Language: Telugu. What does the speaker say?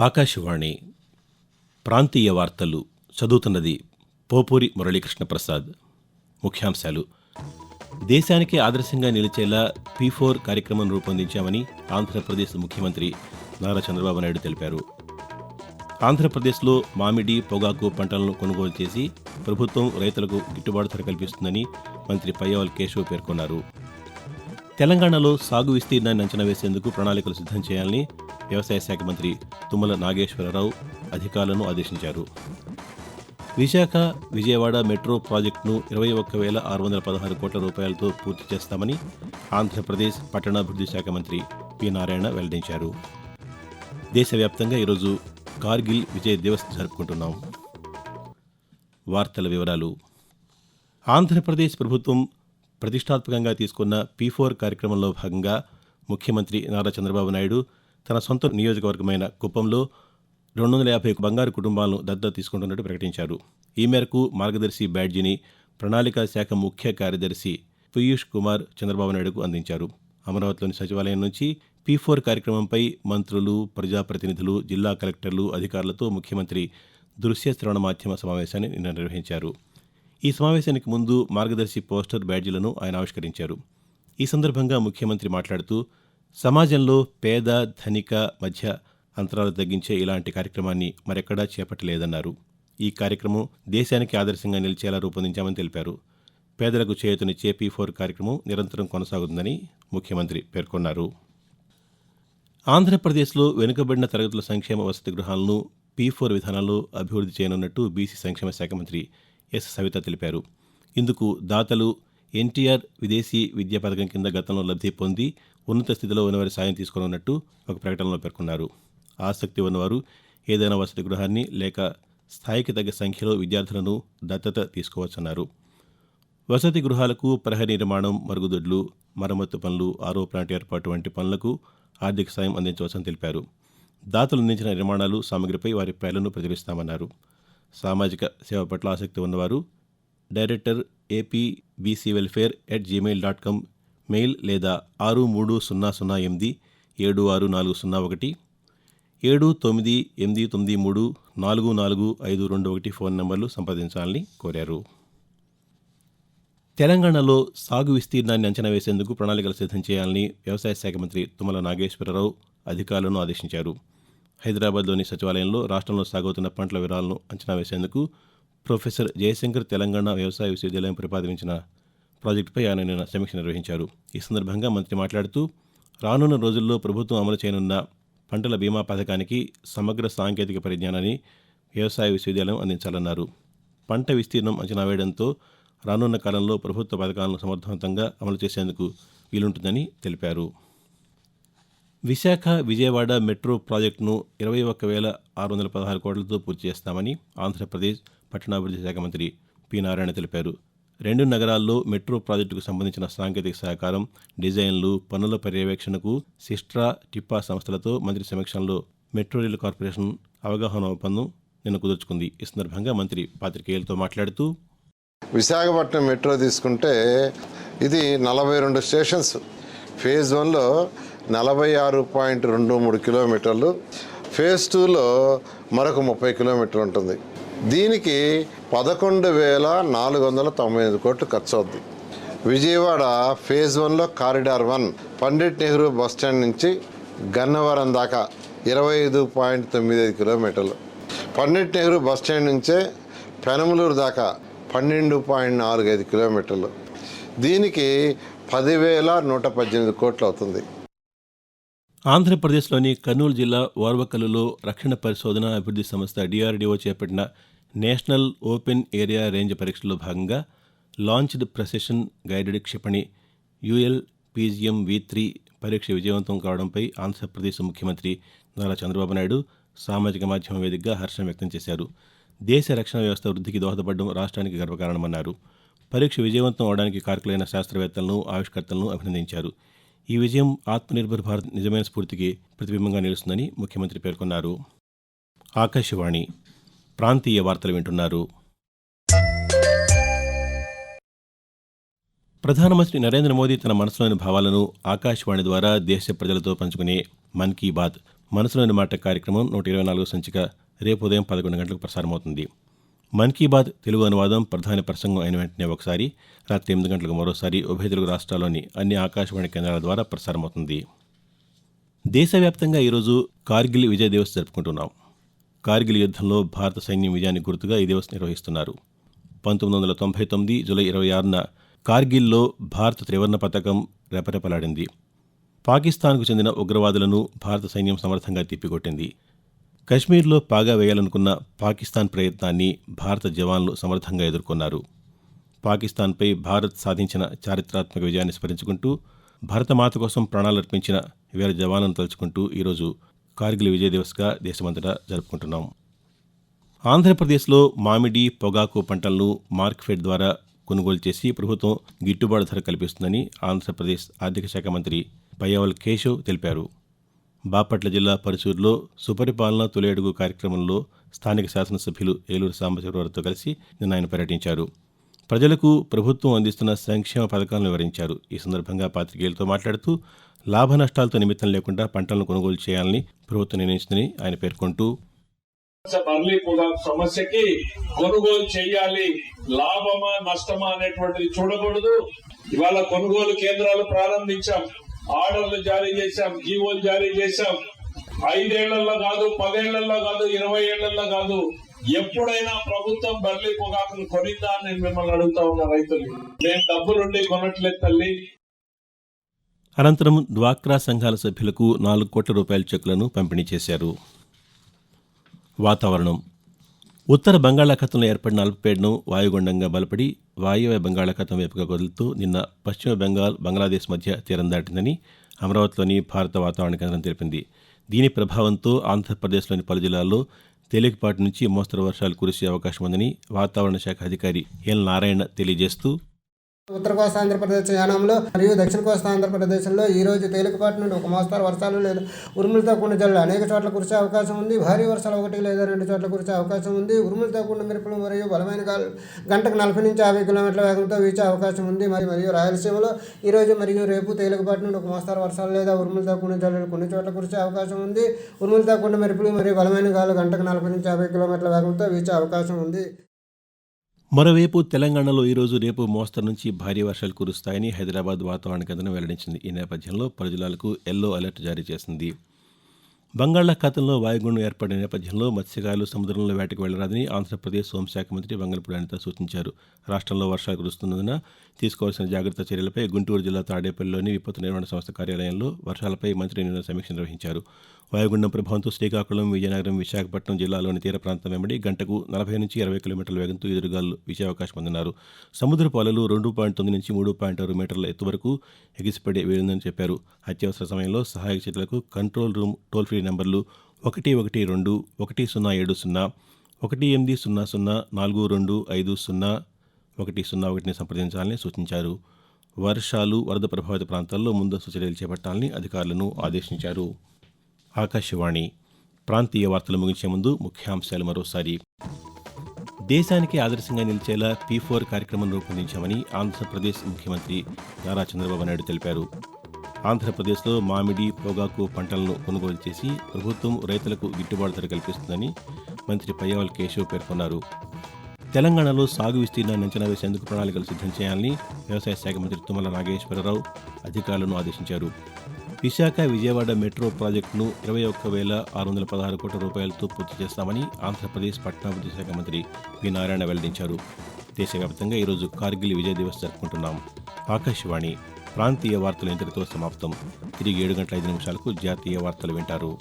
ఆకాశవాణి ప్రాంతీయ వార్తలు చదువుతున్నది పోపూరి మురళీకృష్ణ ప్రసాద్. ముఖ్యాంశాలు: దేశానికే ఆదర్శంగా నిలిచేలా P4 కార్యక్రమం రూపొందించామని ఆంధ్రప్రదేశ్ ముఖ్యమంత్రి నారా చంద్రబాబు నాయుడు తెలిపారు. ఆంధ్రప్రదేశ్లో మామిడి, పొగాకు పంటలను కొనుగోలు చేసి ప్రభుత్వం రైతులకు గిట్టుబాటు ధర కల్పిస్తుందని మంత్రి పయ్యావుల కేశవ్ పేర్కొన్నారు. తెలంగాణలో సాగు విస్తీర్ణాన్ని అంచనా వేసేందుకు ప్రణాళికలు సిద్ధం చేయాలని వ్యవసాయ శాఖ మంత్రి తుమ్మల నాగేశ్వరరావు అధికారులను ఆదేశించారు. విశాఖ, విజయవాడ మెట్రో ప్రాజెక్టును 21,616 కోట్ల రూపాయలతో పూర్తి చేస్తామని ఆంధ్రప్రదేశ్ పట్టణాభివృద్ధి శాఖ మంత్రి పి. నారాయణ వెల్లడించారు. దేశవ్యాప్తంగా ఈరోజు కార్గిల్ విజయ్ దివస్ జరుపుకుంటున్నాం. వార్తల వివరాలు: ఆంధ్రప్రదేశ్ ప్రభుత్వం ప్రతిష్టాత్మకంగా తీసుకున్న P4 కార్యక్రమంలో భాగంగా ముఖ్యమంత్రి నారా చంద్రబాబు నాయుడు తన సొంత నియోజకవర్గమైన కుప్పంలో 250 బంగారు కుటుంబాలను దత్తత తీసుకుంటున్నట్టు ప్రకటించారు. ఈ మేరకు మార్గదర్శి బ్యాడ్జిని ప్రణాళికా శాఖ ముఖ్య కార్యదర్శి పీయూష్ కుమార్ చంద్రబాబు నాయుడుకు అందించారు. అమరావతిలోని సచివాలయం నుంచి P4 కార్యక్రమంపై మంత్రులు, ప్రజాప్రతినిధులు, జిల్లా కలెక్టర్లు, అధికారులతో ముఖ్యమంత్రి దృశ్య శ్రవణ మాధ్యమ సమావేశాన్ని నిన్న నిర్వహించారు. ఈ సమావేశానికి ముందు మార్గదర్శి పోస్టర్ బ్యాడ్జీలను ఆయన ఆవిష్కరించారు. ఈ సందర్భంగా ముఖ్యమంత్రి మాట్లాడుతూ సమాజంలో పేద, ధనిక మధ్య అంతరాలు తగ్గించే ఇలాంటి కార్యక్రమాన్ని మరెక్కడా చేపట్టలేదన్నారు. ఈ కార్యక్రమం దేశానికి ఆదర్శంగా నిలిచేలా రూపొందించామని తెలిపారు. పేదలకు చేయూతనిచ్చే P4 కార్యక్రమం నిరంతరం కొనసాగుతుందని ముఖ్యమంత్రి పేర్కొన్నారు. ఆంధ్రప్రదేశ్లో వెనుకబడిన తరగతుల సంక్షేమ వసతి గృహాలను P4 విధానంలో అభివృద్ధి చేయనున్నట్టు బీసీ సంక్షేమ శాఖ మంత్రి ఎస్. సవిత తెలిపారు. ఇందుకు దాతలు ఎన్టీఆర్ విదేశీ విద్యా పథకం కింద గతంలో లబ్ధి పొంది ఉన్నత స్థితిలో ఉన్నవారి సాయం తీసుకోనున్నట్టు ఒక ప్రకటనలో పేర్కొన్నారు. ఆసక్తి ఉన్నవారు ఏదైనా వసతి గృహాన్ని లేక స్థాయికి తగ్గ సంఖ్యలో విద్యార్థులను దత్తత తీసుకోవచ్చన్నారు. వసతి గృహాలకు ప్రహరీ నిర్మాణం, మరుగుదొడ్లు, మరమ్మతు పనులు, ఆరో ప్లాంట్ ఏర్పాటు వంటి పనులకు ఆర్థిక సాయం అందించవచ్చని తెలిపారు. దాతలు అందించిన నిర్మాణాలు, సామగ్రిపై వారి పేర్లను ప్రచురిస్తామన్నారు. సామాజిక సేవ పట్ల ఆసక్తి ఉన్నవారు డైరెక్టర్ ఏపీబీసీ వెల్ఫేర్@gmail.com మెయిల్ లేదా 63008 76401 7989344521 ఫోన్ నంబర్లు సంప్రదించాలని కోరారు. తెలంగాణలో సాగు విస్తీర్ణాన్ని అంచనా వేసేందుకు ప్రణాళికలు సిద్ధం చేయాలని వ్యవసాయ శాఖ మంత్రి తుమ్మల నాగేశ్వరరావు అధికారులను ఆదేశించారు. హైదరాబాద్లోని సచివాలయంలో రాష్ట్రంలో సాగుతున్న పంటల వివరాలను అంచనా వేసేందుకు ప్రొఫెసర్ జయశంకర్ తెలంగాణ వ్యవసాయ విశ్వవిద్యాలయం ప్రతిపాదించిన ప్రాజెక్టుపై ఆయన నిన్న సమీక్ష నిర్వహించారు. ఈ సందర్భంగా మంత్రి మాట్లాడుతూ రానున్న రోజుల్లో ప్రభుత్వం అమలు చేయనున్న పంటల బీమా పథకానికి సమగ్ర సాంకేతిక పరిజ్ఞానాన్ని వ్యవసాయ విశ్వవిద్యాలయం అందించాలన్నారు. పంట విస్తీర్ణం అంచనా వేయడంతో రానున్న కాలంలో ప్రభుత్వ పథకాలను సమర్థవంతంగా అమలు చేసేందుకు వీలుంటుందని తెలిపారు. విశాఖ, విజయవాడ మెట్రో ప్రాజెక్టును 21,616 కోట్లతో పూర్తి చేస్తామని ఆంధ్రప్రదేశ్ పట్టణాభివృద్ధి శాఖ మంత్రి పి. నారాయణ తెలిపారు. 2 నగరాల్లో మెట్రో ప్రాజెక్టుకు సంబంధించిన సాంకేతిక సహకారం, డిజైన్లు, పనుల పర్యవేక్షణకు సిస్ట్రా, టిప్పా సంస్థలతో మంత్రి సమక్షంలో మెట్రో రైలు కార్పొరేషన్ అవగాహన ఒప్పందం నిన్న కుదుర్చుకుంది. ఈ సందర్భంగా మంత్రి పాత్రికేయులతో మాట్లాడుతూ విశాఖపట్నం మెట్రో తీసుకుంటే ఇది 42 స్టేషన్స్. ఫేజ్ 1లో 46.23 కిలోమీటర్లు, ఫేజ్ 2లో మరొక 30 కిలోమీటర్లు ఉంటుంది. దీనికి 11,495 కోట్లు ఖర్చు అవుద్ది. విజయవాడ ఫేజ్ 1లో కారిడార్ 1 పండిట్ నెహ్రూ బస్టాండ్ నుంచి గన్నవరం దాకా 25.95 కిలోమీటర్లు, పండిట్ నెహ్రూ బస్టాండ్ నుంచే పెనమలూరు దాకా 12.45 కిలోమీటర్లు. దీనికి 10,118 కోట్లు అవుతుంది. ఆంధ్రప్రదేశ్లోని కర్నూలు జిల్లా ఓర్వకల్లులో రక్షణ పరిశోధన అభివృద్ధి సంస్థ DRDO చేపట్టిన నేషనల్ ఓపెన్ ఏరియా రేంజ్ పరీక్షల్లో భాగంగా లాంచ్డ్ ప్రెసిషన్ గైడెడ్ క్షిపణి ULPGM-V3 పరీక్ష విజయవంతం కావడంపై ఆంధ్రప్రదేశ్ ముఖ్యమంత్రి నారా చంద్రబాబు నాయుడు సామాజిక మాధ్యమం వేదికగా హర్షం వ్యక్తం చేశారు. దేశ రక్షణ వ్యవస్థ వృద్ధికి దోహదపడడం రాష్ట్రానికి గర్వకారణమన్నారు. పరీక్ష విజయవంతం అవడానికి కారకులైన శాస్త్రవేత్తలను, ఆవిష్కర్తలను అభినందించారు. ఈ విజయం ఆత్మనిర్భర్ భారత్ నిజమైన స్ఫూర్తికి ప్రతిబింబంగా నిలుస్తుందని ముఖ్యమంత్రి పేర్కొన్నారు. ఆకాశవాణి ప్రాంతీయ వార్తలు వింటున్నారు. ప్రధానమంత్రి నరేంద్ర మోదీ తన మనసులోని భావాలను ఆకాశవాణి ద్వారా దేశ ప్రజలతో పంచుకునే మన్ కీ బాత్ మనసులోని మాట కార్యక్రమం 124 సంచిక రేపు ఉదయం 11 గంటలకు ప్రసారమవుతుంది. మన్ కీ బాత్ తెలుగు అనువాదం ప్రధాని ప్రసంగం అయిన వెంటనే ఒకసారి, రాత్రి 8 గంటలకు మరోసారి ఉభయ తెలుగు రాష్ట్రాల్లోని అన్ని ఆకాశవాణి కేంద్రాల ద్వారా ప్రసారమవుతుంది. దేశవ్యాప్తంగా ఈరోజు కార్గిల్ విజయ్ దివస్ జరుపుకుంటున్నాం. కార్గిల్ యుద్ధంలో భారత సైన్యం విజయానికి గుర్తుగా ఈ దివస్ నిర్వహిస్తున్నారు. 1999 జూలై 26న కార్గిల్లో భారత త్రివర్ణ పతాకం రెపరెపలాడింది. పాకిస్తాన్కు చెందిన ఉగ్రవాదులను భారత సైన్యం సమర్థంగా తిప్పికొట్టింది. కశ్మీర్లో పాగా వేయాలనుకున్న పాకిస్తాన్ ప్రయత్నాన్ని భారత జవాన్లు సమర్థంగా ఎదుర్కొన్నారు. పాకిస్తాన్పై భారత్ సాధించిన చారిత్రాత్మక విజయాన్ని స్మరించుకుంటూ, భరతమాత కోసం ప్రాణాలర్పించిన వీర జవాన్లను తలుచుకుంటూ ఈరోజు కార్గిల్ విజయ్ దివస్గా దేశమంతటా జరుపుకుంటున్నాం. ఆంధ్రప్రదేశ్లో మామిడి, పొగాకు పంటలను మార్క్ఫెడ్ ద్వారా కొనుగోలు చేసి ప్రభుత్వం గిట్టుబాటు ధర కల్పిస్తుందని ఆంధ్రప్రదేశ్ ఆర్థిక శాఖ మంత్రి పయ్యావుల కేశవ్ తెలిపారు. బాపట్ల జిల్లా పరుచూరులో సుపరిపాలన తొలి అడుగు కార్యక్రమంలో స్థానిక శాసనసభ్యులు ఏలూరు సాంబశివరావుతో కలిసి నిన్న ఆయన పర్యటించారు. ప్రజలకు ప్రభుత్వం అందిస్తున్న సంక్షేమ పథకాలను వివరించారు. ఈ సందర్భంగా పాత్రికేయులతో మాట్లాడుతూ లాభ నష్టాలతో నిమిత్తం లేకుండా పంటలను కొనుగోలు చేయాలని ప్రభుత్వం నిర్ణయించిందని ఆయన పేర్కొంటూ, అర్లీ పొగాకు సమస్యకి కొనుగోలు చేయాలి, లాభమా నష్టమా అనేటువంటిది చూడకూడదు. ఇవాళ కొనుగోలు కేంద్రాలు ప్రారంభించాం, ఆర్డర్లు జారీ చేశాం, జీవోలు జారీ చేశాం. 5 ఏళ్లలో కాదు, 10 ఏళ్లలో కాదు, 20 ఏళ్లలో కాదు, ఎప్పుడైనా ప్రభుత్వం బర్లీ పొగాకును కొనిద్దా అని నేను మిమ్మల్ని అడుగుతా ఉన్నా రైతులు. నేను డబ్బులుండి కొనట్లేదు తల్లి. అనంతరం డ్వాక్రా సంఘాల సభ్యులకు 4 కోట్ల రూపాయల చెక్కులను పంపిణీ చేశారు. వాతావరణం. ఉత్తర బంగాళాఖాతంలో ఏర్పడిన అల్పపీడనం వాయుగుండంగా బలపడి వాయువ్య బంగాళాఖాతం వైపుగా కదులుతూ నిన్న పశ్చిమ బెంగాల్, బంగ్లాదేశ్ మధ్య తీరం దాటిందని అమరావతిలోని భారత వాతావరణ కేంద్రం తెలిపింది. దీని ప్రభావంతో ఆంధ్రప్రదేశ్లోని పలు జిల్లాల్లో తేలికపాటి నుంచి మోస్తరు వర్షాలు కురిసే అవకాశం ఉందని వాతావరణ శాఖ అధికారి ఎల్ నారాయణ తెలియజేస్తూ, ఉత్తర కోస్తా ఆంధ్రప్రదేశ్ యానంలో మరియు దక్షిణ కోస్తా ఆంధ్రప్రదేశ్లో ఈ రోజు తేలికపాటి నుండి ఒక మోస్తారు వర్షాలు లేదా ఉరుములతో కూడిన జల్లులు అనేక చోట్ల కురిసే అవకాశం ఉంది. భారీ వర్షాలు 1 లేదా 2 చోట్ల కురిసే అవకాశం ఉంది. ఉరుములతో కూడిన మెరుపులు మరియు బలమైన గాలు గంటకు 40 నుంచి 50 కిలోమీటర్ల వేగంతో వీచే అవకాశం ఉంది. మరియు రాయలసీమలో ఈ రోజు మరియు రేపు తేలికపాటి నుండి ఒక మోస్తారు వర్షాలు లేదా ఉరుములతో కూడిన జల్లులు కొన్ని చోట్ల కురిసే అవకాశం ఉంది. ఉరుములతో కూడిన మెరుపులు మరియు బలమైన గాలు గంటకు 40 నుంచి 50 కిలోమీటర్ల వేగంతో వీచే అవకాశం ఉంది. మరోవైపు తెలంగాణలో ఈరోజు రేపు మోస్తరు నుంచి భారీ వర్షాలు కురుస్తాయని హైదరాబాద్ వాతావరణ కేంద్రం వెల్లడించింది. ఈ నేపథ్యంలో పలు జిల్లాలకు ఎల్లో అలర్ట్ జారీ చేసింది. బంగాళాఖాతంలో వాయుగుండం ఏర్పడిన నేపథ్యంలో మత్స్యకారులు సముద్రంలో వేటకు వెళ్లరాదని ఆంధ్రప్రదేశ్ హోంశాఖ మంత్రి వంగలపూడి అనిత సూచించారు. రాష్ట్రంలో వర్షాలు కురుస్తున్నందున తీసుకోవాల్సిన జాగ్రత్త చర్యలపై గుంటూరు జిల్లా తాడేపల్లిలోని విపత్తు నిర్వహణ సంస్థ కార్యాలయంలో వర్షాలపై మంత్రి నిన్న సమీక్ష నిర్వహించారు. వాయుగుండం ప్రభావంతో శ్రీకాకుళం, విజయనగరం, విశాఖపట్నం జిల్లాలోని తీర ప్రాంతం వెంబడి గంటకు 40 నుంచి 20 కిలోమీటర్ల వేగంతో ఎదురుగాలు వీచే అవకాశం ఉందన్నారు. సముద్రపు అలలు 2.9 నుంచి 3.6 మీటర్ల ఎత్తు వరకు ఎగిసిపడే వీలుందని చెప్పారు. అత్యవసర సమయంలో సహాయక చర్యలకు కంట్రోల్ రూమ్ టోల్ ఫ్రీ నంబర్లు 112 1070 1800 4250 101ని సంప్రదించాలని సూచించారు. వర్షాలు, వరద ప్రభావిత ప్రాంతాల్లో ముందస్తు చర్యలు చేపట్టాలని అధికారులను ఆదేశించారు. ఆకాశవాణి ప్రాంతీయ వార్తలు ముగించే ముందు ముఖ్యాంశాలు మరోసారి. దేశానికి ఆదర్శంగా నిలిచేలా P4 కార్యక్రమం రూపొందించామని ఆంధ్రప్రదేశ్ ముఖ్యమంత్రి నారా చంద్రబాబు నాయుడు తెలిపారు. ఆంధ్రప్రదేశ్లో మామిడి, పొగాకు పంటలను కొనుగోలు చేసి ప్రభుత్వం రైతులకు గిట్టుబాటు ధర కల్పిస్తుందని మంత్రి పయ్యావుల కేశవ్ పేర్కొన్నారు. తెలంగాణలో సాగు విస్తీర్ణాన్ని అంచనా వేసేందుకు ప్రణాళికలు సిద్ధం చేయాలని వ్యవసాయ శాఖ మంత్రి తుమ్మల నాగేశ్వరరావు అధికారులను ఆదేశించారు. విశాఖ, విజయవాడ మెట్రో ప్రాజెక్టును 21,616 కోట్ల రూపాయలతో పూర్తి చేస్తామని ఆంధ్రప్రదేశ్ పట్టణాభివృద్ధి శాఖ మంత్రి పి నారాయణ వెల్లడించారు. దేశవ్యాప్తంగా ఈరోజు కార్గిల్ విజయ్ దివస్ జరుపుకుంటున్నాం. ఆకాశవాణి ప్రాంతీయ వార్తలు ఇంతటితో సమాప్తం. తిరిగి 7 గంటల 5 నిమిషాలకు జాతీయ వార్తలు వింటారు.